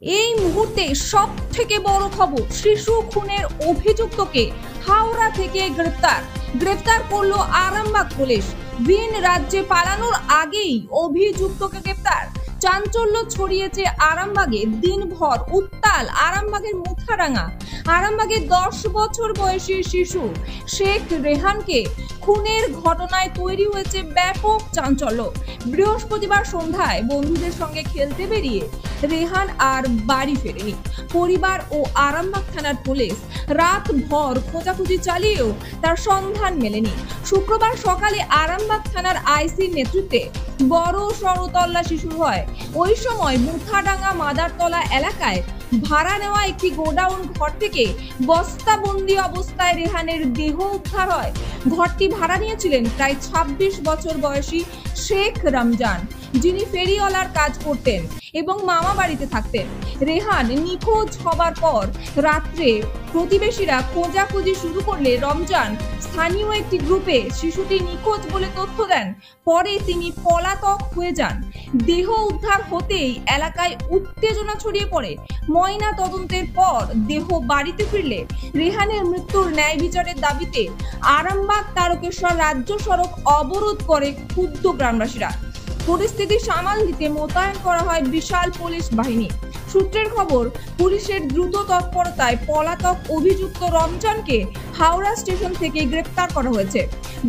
এই মুহূর্তে সব থেকে বড় খবর, শিশু খুনের অভিযুক্তকে হাওড়া থেকে গ্রেফতার করলো আরামবাগ পুলিশ। ভিন রাজ্যে পালানোর আগেই অভিযুক্তকে গ্রেফতার। চাঞ্চল্য ছড়িয়েছে আরামবাগে। দিনভর উত্তাল আরামবাগের মুথাডাঙ্গা। আরামবাগের 10 বছর বয়সী শিশু শেখ রেহানকে খুনের ঘটনায় তৈরি হয়েছে ব্যাপক চাঞ্চল্য। বৃহস্পতিবার সন্ধ্যায় বন্ধুদের সঙ্গে খেলতে বেরিয়ে রেহান আর বাড়ি ফেরেনি। পরিবার ও আরামবাগ থানার পুলিশ রাতভর খোঁজাখুঁজি চালিয়েও তার সন্ধান মেলেনি। শুক্রবার সকালে আরামবাগ থানার আইসির নেতৃত্বে বড় সড় তল্লাশি শুরু হয়। ওই সময় মুথাডাঙ্গা মাদারতলা এলাকায় ভাড়া নেওয়া একটি গোডাউন ঘর থেকে বস্তাবন্দি অবস্থায় রেহানের দেহ উদ্ধার হয়। ঘরটি ভাড়া নিয়েছিলেন প্রায় 26 বছর বয়সী শেখ রমজান, যিনি ফেরিওয়ালার কাজ করতেন এবং মামা বাড়িতে থাকতেন। রেহান নিখোঁজ হবার পর রাত্রে প্রতিবেশীরা খোঁজাখুঁজি শুরু করলে রমজান স্থানীয় একটি গ্রুপে শিশুটি নিখোঁজ বলে তথ্য দেন। পরে তিনি পলাতক হয়ে যান। দেহ উদ্ধার হতেই এলাকায় উত্তেজনা ছড়িয়ে পড়ে। ময়না তদন্তের পর দেহ বাড়িতে ফিরলে রেহানের মৃত্যুর ন্যায় বিচারের দাবিতে আরামবাগ তারকেশ্বর রাজ্য সড়ক অবরোধ করে ক্ষুব্ধ গ্রামবাসীরা। পরিস্থিতি সামাল দিতে মোতায়েন করা হয় বিশাল পুলিশ বাহিনী। সূত্রের খবর, পুলিশের দ্রুত তৎপরতায় পলাতক অভিযুক্ত রমজানকে হাওড়া স্টেশন থেকে গ্রেফতার করা হয়েছে।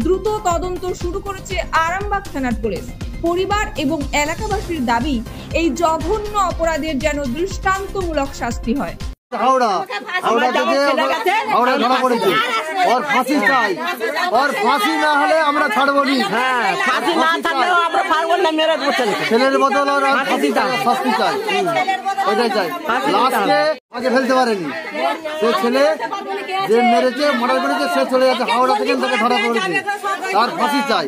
দ্রুত তদন্ত শুরু করেছে আরামবাগ থানার পুলিশ। পরিবার এবং এলাকাবাসীর দাবি, এই জঘন্য অপরাধের যেন দৃষ্টান্তমূলক শাস্তি হয়। হাওড়া ধরা পড়েছে, ওর ফাঁসি চাই, ওর ফাঁসি না হলে আমরা ছাড়বো নি। ফাঁসি না থাকলেও আমরা পারবো না, মেরে দেবো। ছেলের বদল ওর ফাঁসি চাই, শাস্তি চাই, ওইটাই চাই। লাস্টে আগে ফেলতে পারেনি, সে ছেলে যে মেরেছে মার্ডার করেছে সে চলে যাচ্ছে হাওড়া থেকে, তাকে ধরা পড়েছে, তার ফাঁসি চাই।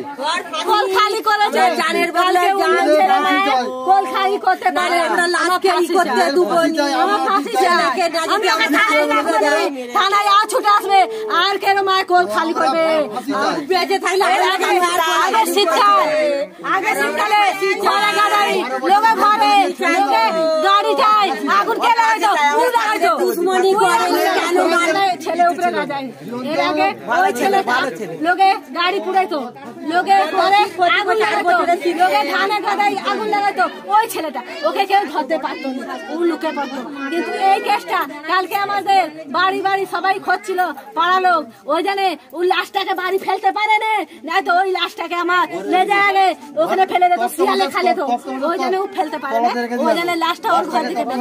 কোল খালি করেছে, জানের বদলে কোল খালি করতে পারে, আমরা লাশকে ই করতে দেবো না। আমার ফাঁসি চাই, থানায় ছুটে আসবে আর কেন মায়ের কোল খালি করবে। বেঁচে থাকলে আগে শীতকালে ঘরে গাড়ি লোকে ঘরে লোকে গাড়ি যায়, আগুন কে লাগাইছো, দুশ্মনী করে কেন মারবে, ছেলে উপরে না যায়। এর আগে ওই ছেলেটা লোকে গাড়ি পুড়াইতো, লোকে ঘরে আগুন লাগাইতো, লোকে ধানে গাদাই আগুন লাগাইতো। ওই ছেলেটা ওকে কেউ ধরতে পারতো না, ও লুকে পারতো। কিন্তু এই কেসটা কালকে আমাদের বাড়ি বাড়ি সবাই খোঁজছিল, পাড়া লোক। ওই জানে ও লাশটাকে বাড়ি ফেলতে পারে না, তো ওই লাশটাকে আমার লেজে আগে ওখানে ফেলে দিত, শিয়ালে খালে তো। ওই জানে ও ফেলতে পারে না, ওই জানে লাশটা ওর ঘর থেকে বের